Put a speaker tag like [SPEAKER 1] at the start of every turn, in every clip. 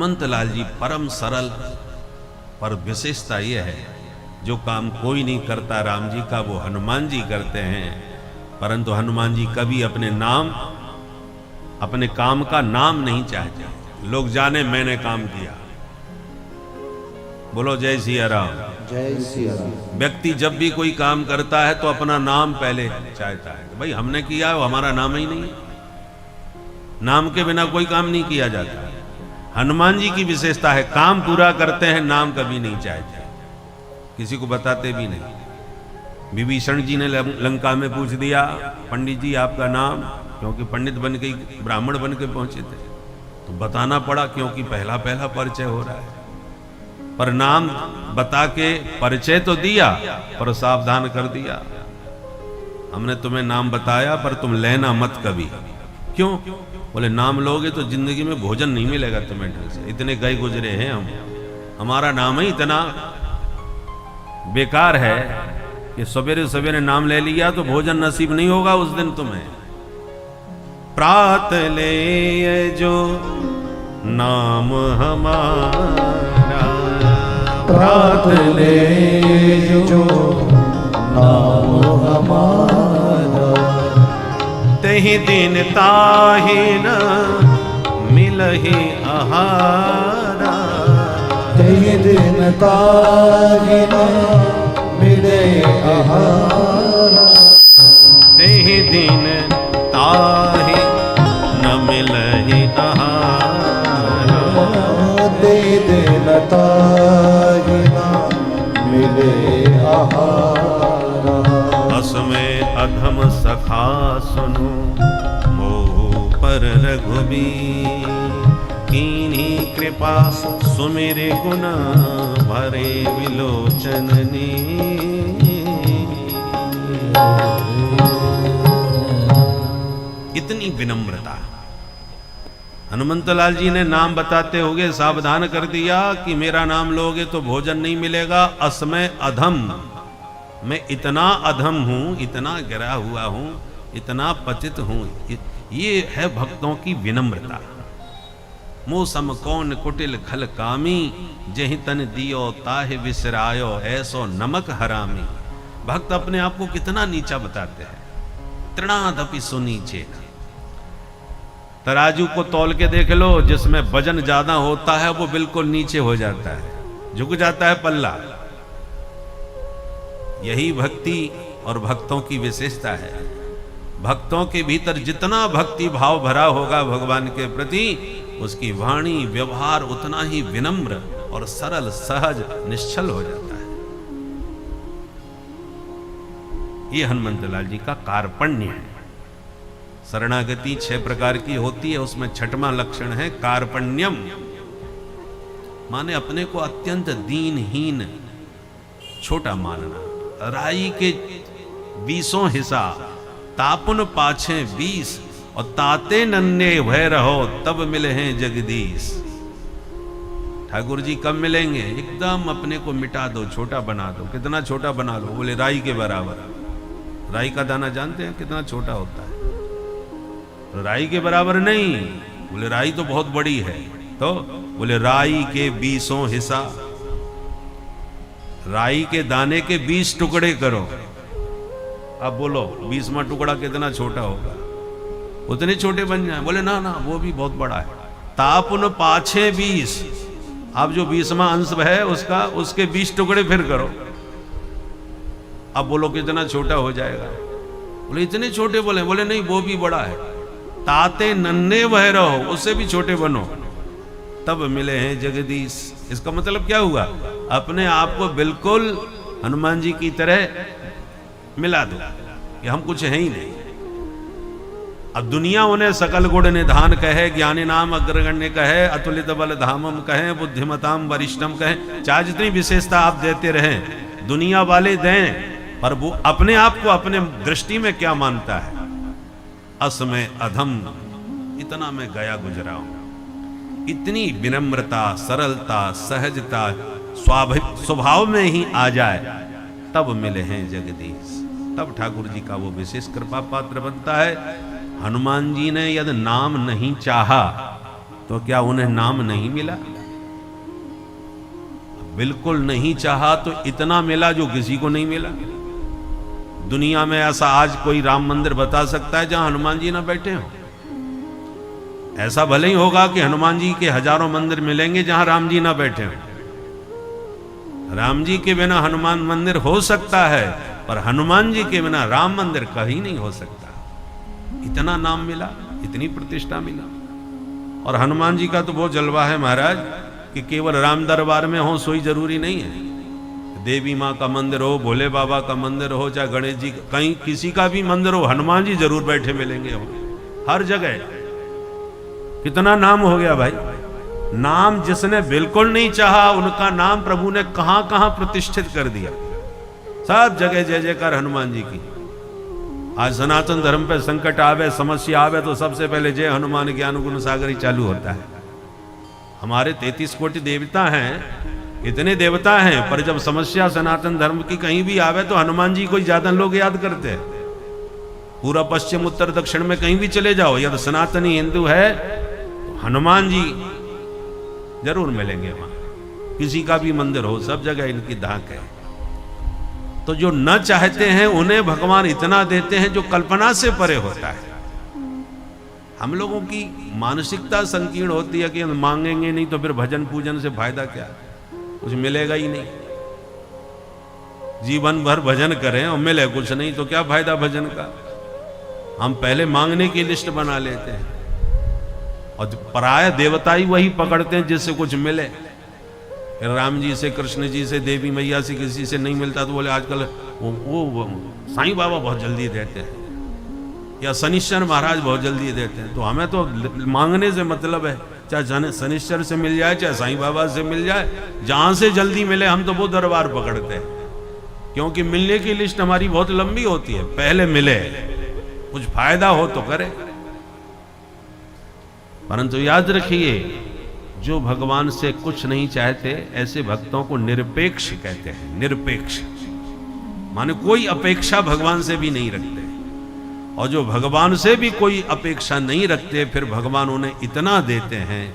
[SPEAKER 1] हनुमंत लाल जी परम सरल, पर विशेषता यह है जो काम कोई नहीं करता राम जी का वो हनुमान जी करते हैं। परंतु हनुमान जी कभी अपने नाम, अपने काम का नाम नहीं चाहते, लोग जाने मैंने काम किया। बोलो जय सिया राम।
[SPEAKER 2] जय सिया राम।
[SPEAKER 1] व्यक्ति जब भी कोई काम करता है तो अपना नाम पहले चाहता है, भाई हमने किया है, वो हमारा नाम ही नहीं है। नाम के बिना कोई काम नहीं किया जाता। हनुमान जी की विशेषता है काम पूरा करते हैं, नाम कभी नहीं चाहते, किसी को बताते भी नहीं। विभीषण जी ने लंका में पूछ दिया, पंडित जी आपका नाम, क्योंकि पंडित बन के ब्राह्मण बन के पहुंचे थे तो बताना पड़ा, क्योंकि पहला पहला परिचय हो रहा है। पर नाम बता के परिचय तो दिया, पर सावधान कर दिया, हमने तुम्हें नाम बताया पर तुम लेना मत कभी। क्यों? बोले नाम लोगे तो जिंदगी में भोजन नहीं मिलेगा तुम्हें ढंग से, इतने गए गुजरे हैं हम, हमारा नाम ही इतना बेकार है कि सवेरे सवेरे नाम ले लिया तो भोजन नसीब नहीं होगा उस दिन तुम्हें। प्रात ले जो नाम हमारा,
[SPEAKER 2] प्रात ले जो नाम हमारा,
[SPEAKER 1] तहि दिन ताहि न मिलहि आहारा,
[SPEAKER 2] तहि दिन ताहि न मिले आहारा,
[SPEAKER 1] तहि दिन ताहि न मिलहि आहारा,
[SPEAKER 2] तहि दिन ताहि न मिले आहारा।
[SPEAKER 1] असमय अधम सखा सुनु मोह पर रघुबीर, कीन्ही कृपा सुमिरे गुण भरे विलोचन इतनी विनम्रता। हनुमंतलाल जी ने नाम बताते हुए सावधान कर दिया कि मेरा नाम लोगे तो भोजन नहीं मिलेगा। असमय अधम, मैं इतना अधम हूं, इतना गिरा हुआ हूं, इतना पतित हूं। ये है भक्तों की विनम्रता। मोह सम कौन कुटिल खल कामी, जहि तन दियो ताहि विसरायो, ऐसो नमक हरामी। भक्त अपने आप को कितना नीचा बताते हैं। तृणादपि सुनीचे, तराजू को तौल के देख लो, जिसमें वजन ज्यादा होता है वो बिल्कुल नीचे हो जाता है, झुक जाता है पल्ला। यही भक्ति और भक्तों की विशेषता है। भक्तों के भीतर जितना भक्ति भाव भरा होगा भगवान के प्रति, उसकी वाणी व्यवहार उतना ही विनम्र और सरल सहज निश्चल हो जाता है। ये हनुमंतलाल जी का कार्पण्य है। शरणागति 6 प्रकार की होती है, उसमें 6वां लक्षण है कार्पण्यम, माने अपने को अत्यंत दीनहीन छोटा मानना। राई के 20 हिस्सा तापुन पाछे 20, और ताते नन्हे भय रहो तब मिले हैं जगदीश। ठाकुर जी कब मिलेंगे? एकदम अपने को मिटा दो, छोटा बना दो। कितना छोटा बना लो? बोले राई के बराबर। राई का दाना जानते हैं कितना छोटा होता है? तो राई के बराबर नहीं। बोले राई तो बहुत बड़ी है, तो बोले राई के 20 हिस्सा, राई के दाने के 20 टुकड़े करो। अब बोलो 20वां टुकड़ा कितना छोटा होगा? उतने छोटे बन जाए? बोले ना ना, वो भी बहुत बड़ा है। तापुन पाछे 20, अब जो 20वां अंश है उसका, उसके 20 टुकड़े फिर करो। अब बोलो कितना छोटा हो जाएगा? बोले इतने छोटे बोले? बोले नहीं, वो भी बड़ा है। ताते नन्हे वह रहो, उससे भी छोटे बनो, तब मिले हैं जगदीश। इसका मतलब क्या हुआ? अपने आप को बिल्कुल हनुमान जी की तरह मिला दो कि हम कुछ है ही नहीं। अब दुनिया उन्हें सकल गुण निधान कहे, ज्ञानी नाम अग्रगण्य कहे, अतुलित बल धामम कहे, बुद्धिमताम वरिष्ठम कहे, चाहे जितनी विशेषता आप देते रहें, दुनिया वाले दें, पर वो अपने आप को अपने दृष्टि में क्या मानता है? असमय अधम, इतना मैं गया गुजरा हूं। इतनी विनम्रता, सरलता, सहजता स्वाभाविक स्वभाव में ही आ जाए, तब मिले हैं जगदीश। तब ठाकुर जी का वो विशेष कृपा पात्र बनता है। हनुमान जी ने यदि नाम नहीं चाहा तो क्या उन्हें नाम नहीं मिला? बिल्कुल नहीं चाहा तो इतना मिला जो किसी को नहीं मिला। दुनिया में ऐसा आज कोई राम मंदिर बता सकता है जहां हनुमान जी ना बैठे हो? ऐसा भले ही होगा कि हनुमान जी के हजारों मंदिर मिलेंगे जहां राम जी ना बैठे हो। राम जी के बिना हनुमान मंदिर हो सकता है, पर हनुमान जी के बिना राम मंदिर कहीं नहीं हो सकता। इतना नाम मिला, इतनी प्रतिष्ठा मिला। और हनुमान जी का तो बहुत जलवा है महाराज कि केवल राम दरबार में हो सोई जरूरी नहीं है। देवी माँ का मंदिर हो, भोले बाबा का मंदिर हो, चाहे गणेश जी, कहीं किसी का भी मंदिर हो, हनुमान जी जरूर बैठे मिलेंगे हो हर जगह। कितना नाम हो गया भाई। नाम जिसने बिल्कुल नहीं चाहा उनका नाम प्रभु ने कहां कहां प्रतिष्ठित कर दिया। सब जगह जय जयकार हनुमान जी की। आज सनातन धर्म पे संकट आवे, समस्या आवे तो सबसे पहले जय हनुमान ज्ञान गुण सागर ही चालू होता है। हमारे 33 कोटि देवता हैं, इतने देवता हैं, पर जब समस्या सनातन धर्म की कहीं भी आवे तो हनुमान जी को ज्यादा लोग याद करते हैं। पूरा पश्चिम उत्तर दक्षिण में कहीं भी चले जाओ, यदि सनातनी हिंदू है तो हनुमान जी जरूर मिलेंगे वहां। किसी का भी मंदिर हो, सब जगह इनकी धाक है। तो जो न चाहते हैं उन्हें भगवान इतना देते हैं जो कल्पना से परे होता है। हम लोगों की मानसिकता संकीर्ण होती है कि हम मांगेंगे नहीं तो फिर भजन पूजन से फायदा क्या, कुछ मिलेगा ही नहीं। जीवन भर भजन करें और मिले कुछ नहीं तो क्या फायदा भजन का। हम पहले मांगने की लिस्ट बना लेते हैं और पराया देवता ही वही पकड़ते हैं जिससे कुछ मिले। राम जी से, कृष्ण जी से, देवी मैया से किसी से नहीं मिलता तो बोले आजकल वो साईं बाबा बहुत जल्दी देते हैं, या शनिश्चर महाराज बहुत जल्दी देते हैं। तो हमें तो मांगने से मतलब है, चाहे शनिश्चर से मिल जाए चाहे साईं बाबा से मिल जाए, जहां से जल्दी मिले हम तो वो दरबार पकड़ते हैं। क्योंकि मिलने की लिस्ट हमारी बहुत लंबी होती है। पहले मिले, कुछ फायदा हो तो करे। परंतु याद रखिए, जो भगवान से कुछ नहीं चाहते ऐसे भक्तों को निरपेक्ष कहते हैं। निरपेक्ष माने कोई अपेक्षा भगवान से भी नहीं रखते। और जो भगवान से भी कोई अपेक्षा नहीं रखते, फिर भगवान उन्हें इतना देते हैं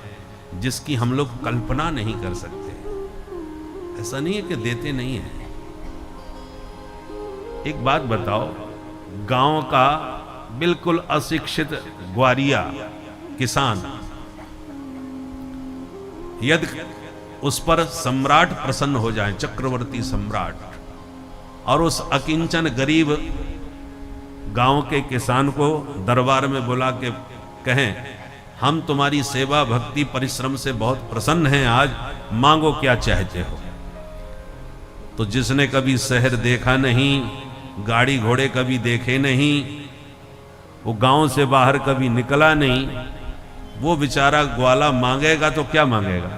[SPEAKER 1] जिसकी हम लोग कल्पना नहीं कर सकते। ऐसा नहीं है कि देते नहीं है। एक बात बताओ, गांव का बिल्कुल अशिक्षित ग्वारिया किसान, यदि उस पर सम्राट प्रसन्न हो जाए, चक्रवर्ती सम्राट, और उस अकिंचन गरीब गांव के किसान को दरबार में बुला के कहें हम तुम्हारी सेवा भक्ति परिश्रम से बहुत प्रसन्न हैं, आज मांगो क्या चाहते हो। तो जिसने कभी शहर देखा नहीं, गाड़ी घोड़े कभी देखे नहीं, वो गांव से बाहर कभी निकला नहीं, वो बेचारा ग्वाला मांगेगा तो क्या मांगेगा?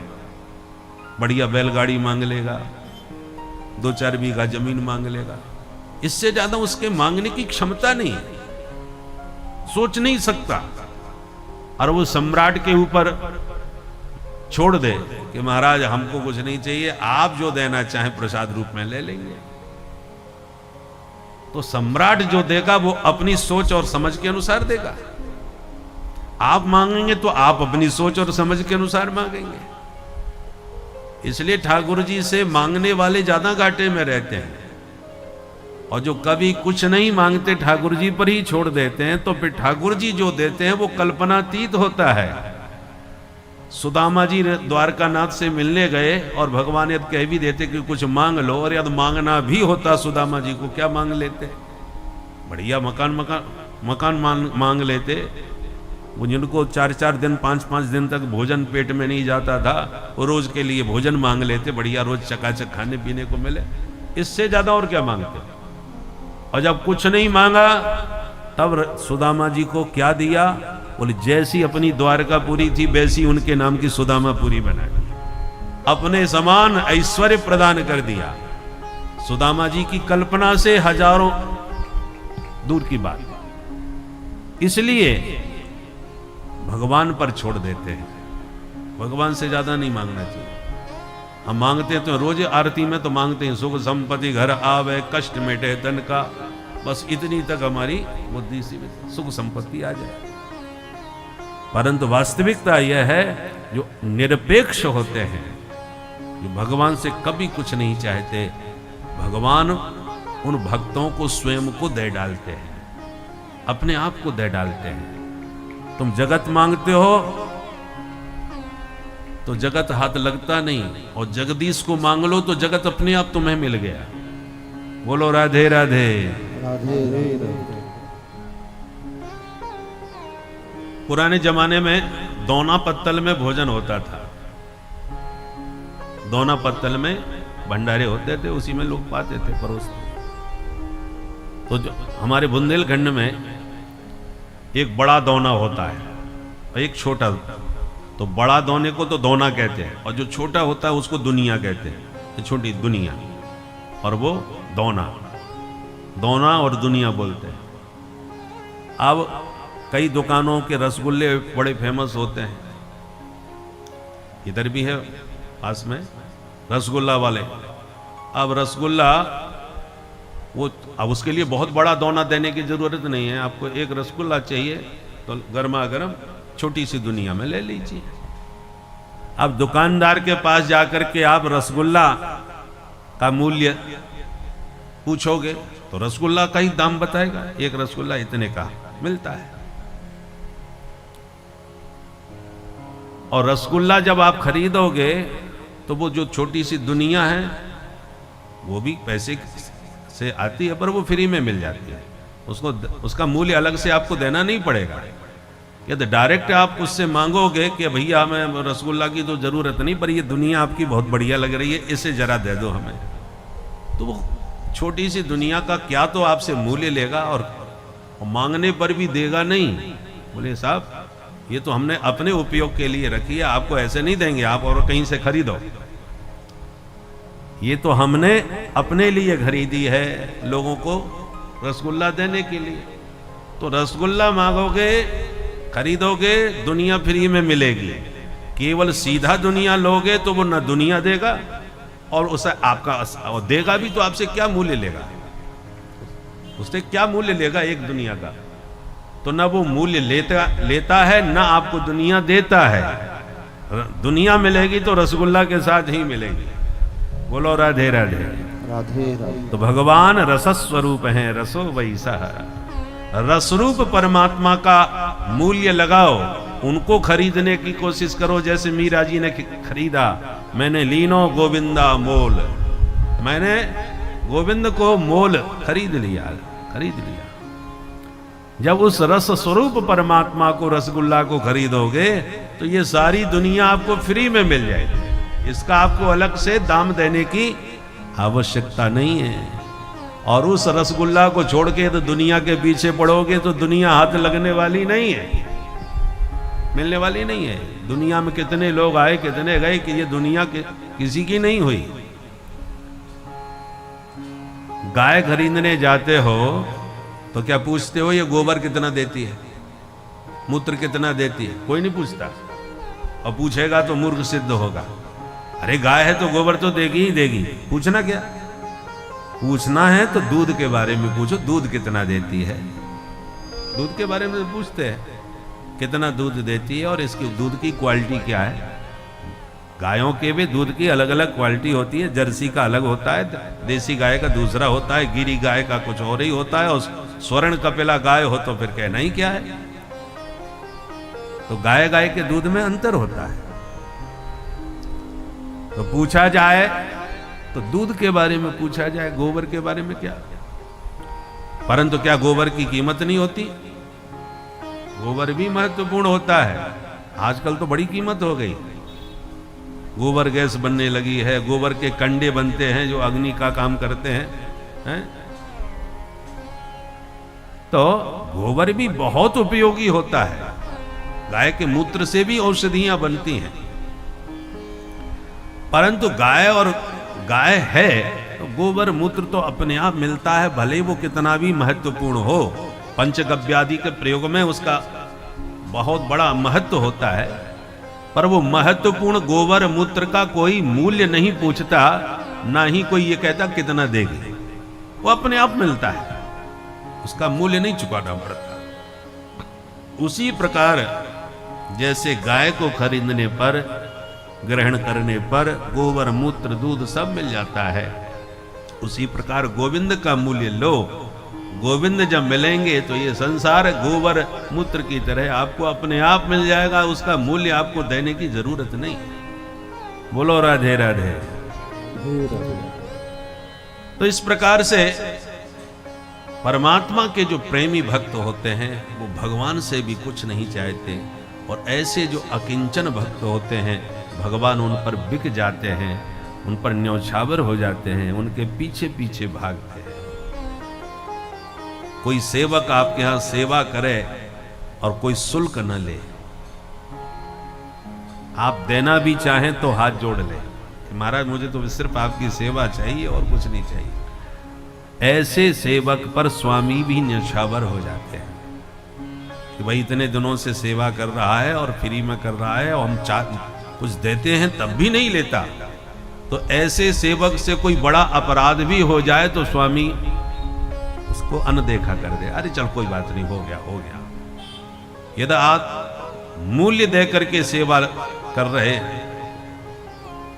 [SPEAKER 1] बढ़िया बैलगाड़ी मांग लेगा, 2-4 बीघा जमीन मांग लेगा। इससे ज्यादा उसके मांगने की क्षमता नहीं है, सोच नहीं सकता। और वो सम्राट के ऊपर छोड़ दे कि महाराज हमको कुछ नहीं चाहिए, आप जो देना चाहें प्रसाद रूप में ले लेंगे। तो सम्राट जो देगा वो अपनी सोच और समझ के अनुसार देगा। आप मांगेंगे तो आप अपनी सोच और समझ के अनुसार मांगेंगे। इसलिए ठाकुर जी से मांगने वाले ज्यादा घाटे में रहते हैं, और जो कभी कुछ नहीं मांगते ठाकुर जी पर ही छोड़ देते हैं, तो फिर ठाकुर जी जो देते हैं वो कल्पनातीत होता है। सुदामा जी द्वारकानाथ से मिलने गए और भगवान यदि कह भी देते कि कुछ मांग लो, और यदि मांगना भी होता सुदामा जी को, क्या मांग लेते? बढ़िया मकान मांग लेते। वो जिनको 4-4 दिन 5-5 दिन तक भोजन पेट में नहीं जाता था, वो रोज के लिए भोजन मांग लेते, बढ़िया रोज चकाचक खाने पीने को मिले। इससे ज्यादा और क्या मांगते? और जब कुछ नहीं मांगा तब सुदामा जी को क्या दिया? बोले जैसी अपनी द्वारकापुरी थी वैसी उनके नाम की सुदामापुरी बना दी, अपने समान ऐश्वर्य प्रदान कर दिया। सुदामा जी की कल्पना से हजारों दूर की बात। इसलिए भगवान पर छोड़ देते हैं, भगवान से ज्यादा नहीं मांगना चाहिए। हम मांगते हैं तो रोज आरती में तो मांगते हैं सुख संपत्ति घर आवे, कष्ट मिटे तन का, बस इतनी तक हमारी बुद्धि से सुख संपत्ति आ जाए। परंतु वास्तविकता यह है, जो निरपेक्ष होते हैं जो भगवान से कभी कुछ नहीं चाहते, भगवान उन भक्तों को स्वयं को दे डालते हैं, अपने आप को दे डालते हैं। तुम जगत मांगते हो तो जगत हाथ लगता नहीं, और जगदीश को मांग लो तो जगत अपने आप तुम्हें मिल गया। बोलो राधे राधे।
[SPEAKER 2] राधे राधे।
[SPEAKER 1] पुराने जमाने में दोना पत्तल में भोजन होता था। दोना पत्तल में भंडारे होते थे, उसी में लोग पाते थे, परोसते। तो जो हमारे बुंदेलखंड में एक बड़ा दोना होता है और एक छोटा। तो बड़ा दोने को तो दोना कहते हैं, और जो छोटा होता है उसको दुनिया कहते हैं। तो छोटी दुनिया और वो दोना, दोना और दुनिया बोलते हैं। अब कई दुकानों के रसगुल्ले बड़े फेमस होते हैं, इधर भी है पास में रसगुल्ला वाले। अब रसगुल्ला वो, अब उसके लिए बहुत बड़ा दोना देने की जरूरत नहीं है। आपको एक रसगुल्ला चाहिए तो गर्मा गर्म छोटी सी दुनिया में ले लीजिए। अब दुकानदार के पास जाकर के आप रसगुल्ला का मूल्य पूछोगे तो रसगुल्ला का ही दाम बताएगा, एक रसगुल्ला इतने का मिलता है। और रसगुल्ला जब आप खरीदोगे तो वो जो छोटी सी दुनिया है वो भी पैसे से आती है, पर वो फ्री में मिल जाती है। उसको, उसका मूल्य अलग से आपको देना नहीं पड़ेगा। यदि डायरेक्ट आप उससे मांगोगे कि भैया हमें रसगुल्ला की तो जरूरत नहीं, पर ये दुनिया आपकी बहुत बढ़िया लग रही है, इसे जरा दे दो हमें, तो वो छोटी सी दुनिया का क्या तो आपसे मूल्य लेगा, और मांगने पर भी देगा नहीं। बोले साहब ये तो हमने अपने उपयोग के लिए रखी है, आपको ऐसे नहीं देंगे, आप और कहीं से खरीदो। ये तो हमने अपने लिए खरीदी है, लोगों को रसगुल्ला देने के लिए। तो रसगुल्ला मांगोगे, खरीदोगे, दुनिया फ्री में मिलेगी। केवल सीधा दुनिया लोगे तो वो न दुनिया देगा, और उसे आपका और देगा भी तो आपसे क्या मूल्य लेगा, उससे क्या मूल्य लेगा एक दुनिया का। तो ना वो मूल्य लेता है, ना आपको दुनिया देता है। दुनिया मिलेगी तो रसगुल्ला के साथ ही मिलेगी। बोलो राधे राधे।
[SPEAKER 2] राधे राधे।
[SPEAKER 1] तो भगवान रस स्वरूप हैं, रसो वैसा। रसरूप परमात्मा का मूल्य लगाओ, उनको खरीदने की कोशिश करो। जैसे मीरा जी ने खरीदा, मैंने लीनो गोविंदा मोल, मैंने गोविंद को मोल खरीद लिया। जब उस रस स्वरूप परमात्मा को, रसगुल्ला को खरीदोगे तो ये सारी दुनिया आपको फ्री में मिल जाएगी। इसका आपको अलग से दाम देने की आवश्यकता नहीं है। और उस रसगुल्ला को छोड़ के तो दुनिया के पीछे पड़ोगे तो दुनिया हाथ लगने वाली नहीं है, मिलने वाली नहीं है। दुनिया में कितने लोग आए, कितने गए, कि ये दुनिया किसी की नहीं हुई। गाय खरीदने जाते हो तो क्या पूछते हो ये गोबर कितना देती है, मूत्र कितना देती है? कोई नहीं पूछता, और पूछेगा तो मूर्ख सिद्ध होगा। अरे गाय है तो गोबर तो देगी ही देगी, पूछना क्या? पूछना है तो दूध के बारे में पूछो, दूध कितना देती है। दूध के बारे में पूछते हैं कितना दूध देती है और इसकी दूध की क्वालिटी क्या है। गायों के भी दूध की अलग अलग क्वालिटी होती है। जर्सी का अलग होता है, देसी गाय का दूसरा होता है, गिरी गाय का कुछ और ही होता है, और स्वर्ण कपिला गाय हो तो फिर कहना ही क्या है। तो गाय गाय के दूध में अंतर होता है। तो पूछा जाए तो दूध के बारे में पूछा जाए, गोबर के बारे में क्या। परंतु क्या गोबर की कीमत नहीं होती? गोबर भी महत्वपूर्ण होता है। आजकल तो बड़ी कीमत हो गई। गोबर गैस बनने लगी है, गोबर के कंडे बनते हैं जो अग्नि का काम करते हैं? तो गोबर भी बहुत उपयोगी होता है। गाय के मूत्र से भी औषधियां बनती हैं। परंतु गाय है तो गोबर मूत्र तो अपने आप मिलता है, भले वो कितना भी महत्वपूर्ण हो। पंचगव्यादि के प्रयोग में उसका बहुत बड़ा महत्व होता है, पर वो महत्वपूर्ण गोबर मूत्र का कोई मूल्य नहीं पूछता, ना ही कोई ये कहता कितना देगी। वो अपने आप मिलता है, उसका मूल्य नहीं चुकाना पड़ता। उसी प्रकार जैसे गाय को खरीदने पर ग्रहण करने पर गोबर मूत्र दूध सब मिल जाता है। उसी प्रकार गोविंद का मूल्य लो। गोविंद जब मिलेंगे तो ये संसार गोबर मूत्र की तरह आपको अपने आप मिल जाएगा, उसका मूल्य आपको देने की जरूरत नहीं। बोलो राधे राधे। तो इस प्रकार से परमात्मा के जो प्रेमी भक्त होते हैं वो भगवान से भी कुछ नहीं चाहते, और ऐसे जो अकिंचन भक्त होते हैं भगवान उन पर बिक जाते हैं, उन पर न्यौछावर हो जाते हैं, उनके पीछे पीछे भागते हैं। कोई सेवक आपके यहां सेवा करे और कोई शुल्क न ले, आप देना भी चाहें तो हाथ जोड़ ले कि महाराज मुझे तो सिर्फ आपकी सेवा चाहिए और कुछ नहीं चाहिए। ऐसे सेवक पर स्वामी भी न्यौछावर हो जाते हैं कि भाई इतने दिनों से सेवा कर रहा है और फ्री में कर रहा है, और हम कुछ देते हैं तब भी नहीं लेता। तो ऐसे सेवक से कोई बड़ा अपराध भी हो जाए तो स्वामी उसको अनदेखा कर दे, अरे चल कोई बात नहीं, हो गया हो गया। यदि आप मूल्य दे करके सेवा कर रहे,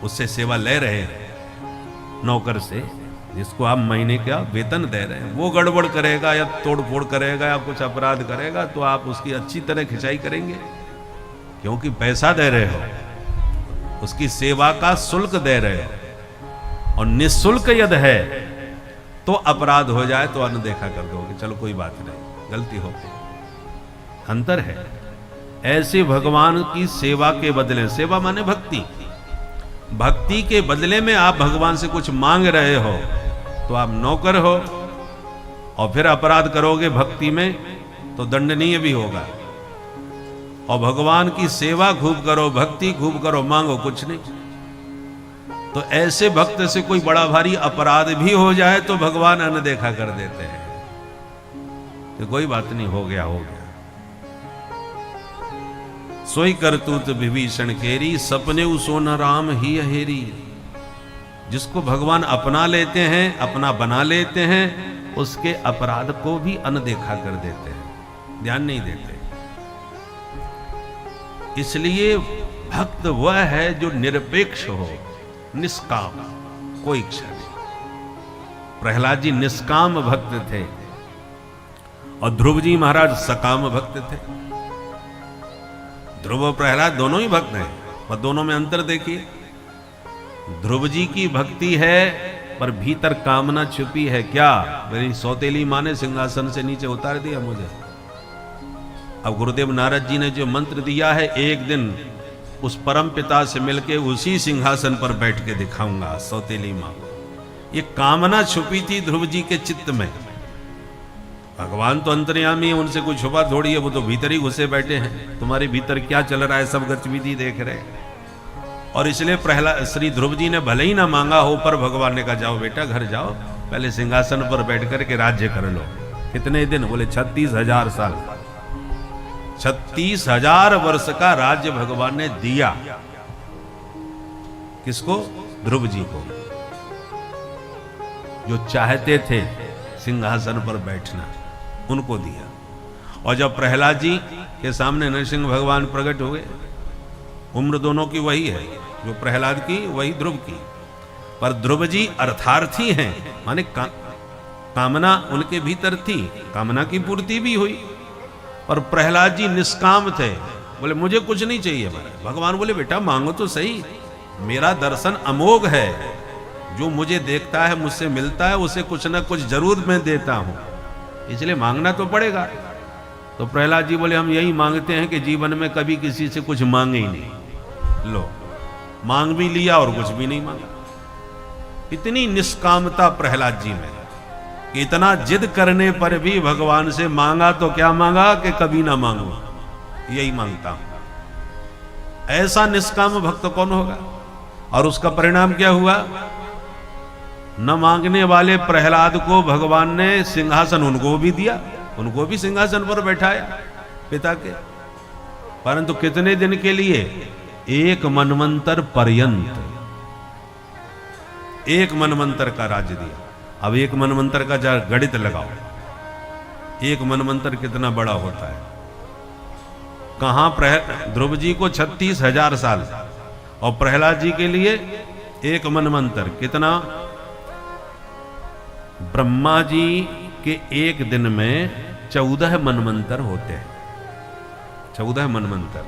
[SPEAKER 1] उससे सेवा ले रहे नौकर से, जिसको आप महीने का वेतन दे रहे हैं, वो गड़बड़ करेगा या तोड़ फोड़ करेगा या कुछ अपराध करेगा तो आप उसकी अच्छी तरह खिंचाई करेंगे, क्योंकि पैसा दे रहे हो, उसकी सेवा का शुल्क दे रहे हो। और निःशुल्क यदि है तो अपराध हो जाए तो अनदेखा कर दोगे, चलो कोई बात नहीं, गलती हो गई। अंतर है। ऐसे भगवान की सेवा के बदले, सेवा माने भक्ति, भक्ति के बदले में आप भगवान से कुछ मांग रहे हो तो आप नौकर हो, और फिर अपराध करोगे भक्ति में तो दंडनीय भी होगा। और भगवान की सेवा खूब करो, भक्ति खूब करो, मांगो कुछ नहीं। तो ऐसे भक्त से कोई बड़ा भारी अपराध भी हो जाए तो भगवान अनदेखा कर देते हैं, तो कोई बात नहीं, हो गया हो गया। सोई करतूत विभीषण केरी, सपने सोना राम ही हेरी। जिसको भगवान अपना लेते हैं, अपना बना लेते हैं, उसके अपराध को भी अनदेखा कर देते हैं, ध्यान नहीं देते। इसलिए भक्त वह है जो निरपेक्ष हो, निष्काम, कोई इच्छा नहीं। प्रहलाद जी निष्काम भक्त थे और ध्रुव जी महाराज सकाम भक्त थे। ध्रुव और प्रहलाद दोनों ही भक्त हैं, पर दोनों में अंतर देखिए। ध्रुव जी की भक्ति है पर भीतर कामना छुपी है। क्या? मेरी सौतेली माँ ने सिंहासन से नीचे उतार दिया मुझे। अब गुरुदेव नारद जी ने जो मंत्र दिया है, एक दिन उस परम पिता से मिलके उसी सिंहासन पर बैठ के दिखाऊंगा सौतेली माँ को। ये कामना छुपी थी ध्रुव जी के चित्त में। भगवान तो अंतर्यामी है, उनसे कुछ छुपा थोड़ी है, वो तो भीतर ही घुसे बैठे हैं। तुम्हारे भीतर क्या चल रहा है सब गतिविधि देख रहे हैं। और इसलिए प्रहलाद श्री ध्रुव जी ने भले ही ना मांगा हो, पर भगवान ने कहा जाओ बेटा घर जाओ, पहले सिंहासन पर बैठ कर के राज्य कर लो। कितने दिन? बोले 36,000 साल। 36,000 वर्ष का राज्य भगवान ने दिया। किसको? ध्रुव जी को, जो चाहते थे सिंहासन पर बैठना, उनको दिया। और जब प्रहलाद जी के सामने नरसिंह भगवान प्रकट हो गए, उम्र दोनों की वही है, जो प्रहलाद की वही ध्रुव की, पर ध्रुव जी अर्थार्थी हैं, माने कामना उनके भीतर थी, कामना की पूर्ति भी हुई। और प्रहलाद जी निष्काम थे, बोले मुझे कुछ नहीं चाहिए। भगवान बोले बेटा मांगो तो सही, मेरा दर्शन अमोघ है, जो मुझे देखता है मुझसे मिलता है, उसे कुछ ना कुछ जरूर मैं देता हूं, इसलिए मांगना तो पड़ेगा। तो प्रहलाद जी बोले हम यही मांगते हैं कि जीवन में कभी किसी से कुछ मांगे ही नहीं। लो, मांग भी लिया और कुछ भी नहीं मांगा। इतनी निष्कामता प्रहलाद जी में कि इतना जिद करने पर भी भगवान से मांगा तो क्या मांगा कि कभी ना मांगू, यही मांगता हूं। ऐसा निष्काम भक्त कौन होगा? और उसका परिणाम क्या हुआ? न मांगने वाले प्रहलाद को भगवान ने सिंहासन उनको भी दिया, उनको भी सिंहासन पर बैठाया पिता के, परंतु कितने दिन के लिए? 1 मनवंतर पर्यंत, 1 मनवंतर का राज्य दिया। अब 1 मनवंतर का गणित लगाओ, 1 मनवंतर कितना बड़ा होता है। कहां ध्रुव जी को 36,000 साल और प्रहलाद जी के लिए एक मनवंतर। कितना? ब्रह्मा जी के एक दिन में 14 मनवंतर होते हैं। 14 मनवंतर,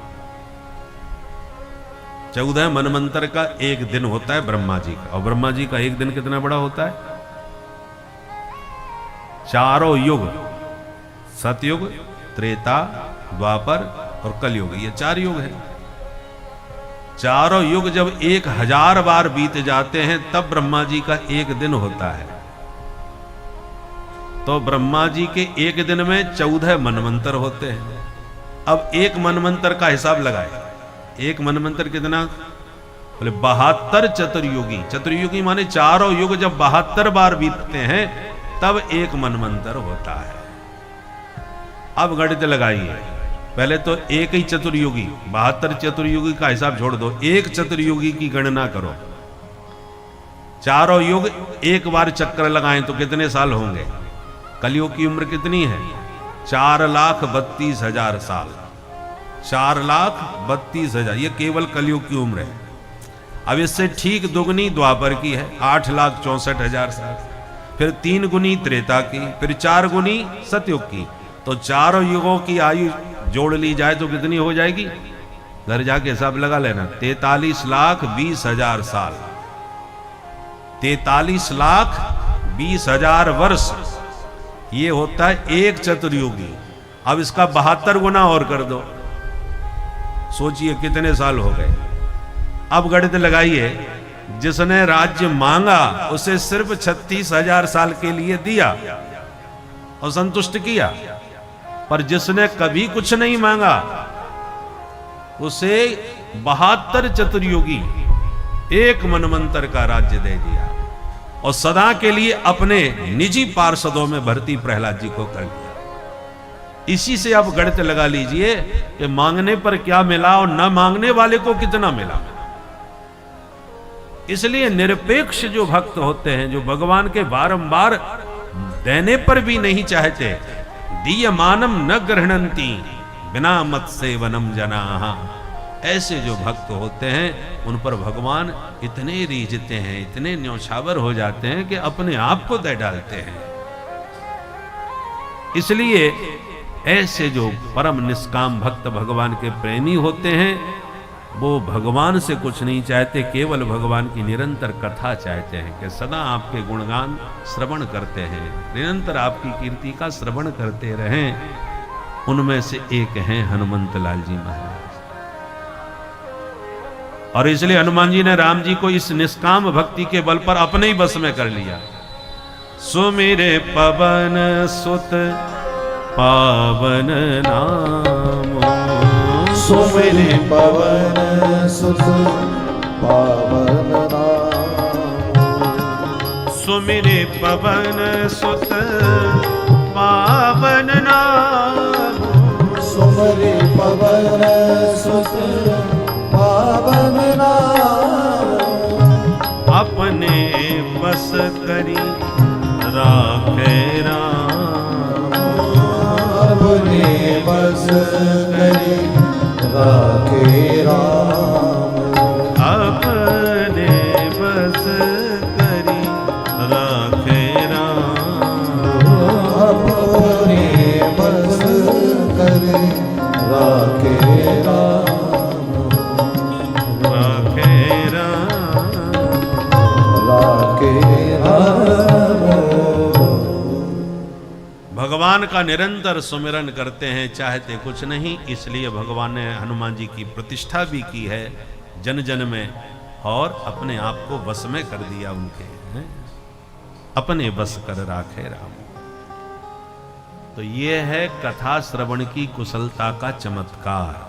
[SPEAKER 1] 14 मनवंतर का एक दिन होता है ब्रह्मा जी का। और ब्रह्मा जी का एक दिन कितना बड़ा होता है? चारों युग, सतयुग, त्रेता, द्वापर और कलयुग, ये 4 युग है। चारों युग जब 1000 बार बीत जाते हैं तब ब्रह्मा जी का एक दिन होता है। तो ब्रह्मा जी के एक दिन में 14 मनवंतर होते हैं। अब एक मनवंतर का हिसाब लगाए। एक मनवंतर कितना? बोले 72 चतुर्युगी। चतुर्युगी माने चारों युग जब 72 बार बीतते हैं तब एक मनवंतर होता है। अब गणित लगाइए। पहले तो एक ही चतुर्युगी, 72 चतुर्युगी का हिसाब छोड़ दो, एक चतुर्युगी की गणना करो। चारों युग एक बार चक्कर लगाएं तो कितने साल होंगे? कलयुग की उम्र कितनी है? 4,32,000 साल। 4,32,000, ये केवल कलयुग की उम्र है। अब इससे ठीक दुगनी द्वापर की है, 8,64,000 साल। फिर 3 गुनी त्रेता की, फिर 4 गुनी सतयुग की। तो चारों युगों की आयु जोड़ ली जाए तो कितनी हो जाएगी? घर जाके हिसाब लगा लेना। 43,20,000 साल, 43,20,000 वर्ष, ये होता है एक चतुर्युगी। अब इसका 72 गुना और कर दो, सोचिए कितने साल हो गए। अब गणित लगाइए। जिसने राज्य मांगा उसे सिर्फ 36,000 साल के लिए दिया और संतुष्ट किया, पर जिसने कभी कुछ नहीं मांगा उसे 72 चतुर्युगी, एक मनवंतर का राज्य दे दिया और सदा के लिए अपने निजी पार्षदों में भर्ती प्रहलाद जी को कर दिया। इसी से आप गणित लगा लीजिए कि मांगने पर क्या मिला और न मांगने वाले को कितना मिला। इसलिए निरपेक्ष जो भक्त होते हैं, जो भगवान के बारंबार देने पर भी नहीं चाहते, दीयमानम न गृह्णन्ति बिना मत सेवनम जनाः, ऐसे जो भक्त होते हैं उन पर भगवान इतने रीझते हैं, इतने न्यौछावर हो जाते हैं कि अपने आप को दे डालते हैं। इसलिए ऐसे जो परम निष्काम भक्त भगवान के प्रेमी होते हैं वो भगवान से कुछ नहीं चाहते, केवल भगवान की निरंतर कथा चाहते हैं कि सदा आपके गुणगान श्रवण करते हैं, निरंतर आपकी कीर्ति का श्रवण करते रहें। उनमें से एक हैं हनुमंत लाल जी महाराज। और इसलिए हनुमान जी ने राम जी को इस निष्काम भक्ति के बल पर अपने ही बस में कर लिया। सुमिरे पवन सुत पावन नामो,
[SPEAKER 2] सुमिरे पवन सुत पावन नामो,
[SPEAKER 1] सुमिरे पवन सुत पावन नामो,
[SPEAKER 2] सुमिरे पवन सुत पावन नामो,
[SPEAKER 1] अपने बस करी राखे राम,
[SPEAKER 2] अपने बस करी राखे राम,
[SPEAKER 1] अपने बस करी राखे राम,
[SPEAKER 2] अपने बस करी राखे राम,
[SPEAKER 1] राखे राम,
[SPEAKER 2] राखे राम।
[SPEAKER 1] भगवान का निरंतर सुमिरन करते हैं, चाहते कुछ नहीं। इसलिए भगवान ने हनुमान जी की प्रतिष्ठा भी की है जन जन में और अपने आप को वश में कर दिया उनके, हैं? अपने बस कर राखे राम। तो ये है कथा श्रवण की कुशलता का चमत्कार।